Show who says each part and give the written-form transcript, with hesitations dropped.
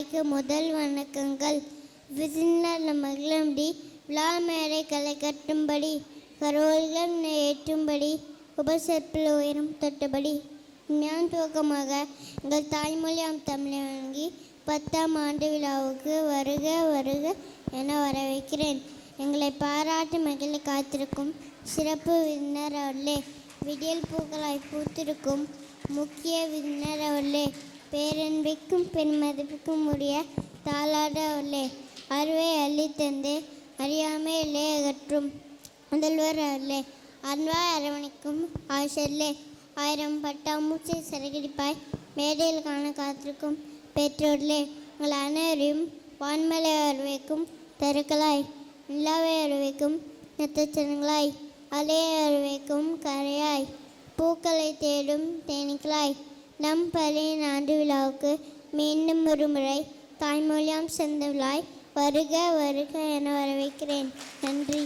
Speaker 1: முதல் வணக்கங்கள். விருந்தினர் மகிழும்படி விழா மேடை களை கட்டும்படி கரோல்கள் ஏற்றும்படி உபசரிப்பில் உயரம் தொட்டபடி ஞான் துவக்கமாக எங்கள் தாய்மொழியாம் தமிழை வழங்கி 10ஆம் ஆண்டு விழாவுக்கு வருக வருக என வரவேற்கிறேன். எங்களை பாராட்டு மகிழ காத்திருக்கும் சிறப்பு விருந்தினர் அவர்களே, விடியல் பூக்களாய் பூத்திருக்கும் முக்கிய விருந்தினர் அவர்களே, பேரன்பிற்கும் பெருமதிப்புக்கும் உரிய தாளாடு அவர்களே, அறிவை அள்ளித்தந்து அறியாமையிலே அகற்றும் முதல்வர் அவர்களே, அன்பாய் அரவணைக்கும் ஆசிரியர்களே, 1000 பட்டாம்பூச்சி சிறகடிப்பாய் மேடையில் காண காத்திருக்கும் பெற்றோர்களே, உங்கள் அனைவரையும் வான்மலை வரவேற்கும் தெருக்களாய், நிலாவை வரவேற்கும் நட்சத்திரங்களாய், அலையை வரவேற்கும் கரையாய், பூக்களை தேடும் தேனீக்களாய், நம் பள்ளியின் ஆண்டு விழாவுக்கு மீண்டும் ஒரு முறை தாய்மொழியாம் செந்தமிழாய் வருக வருக என வரவேற்கிறேன். நன்றி.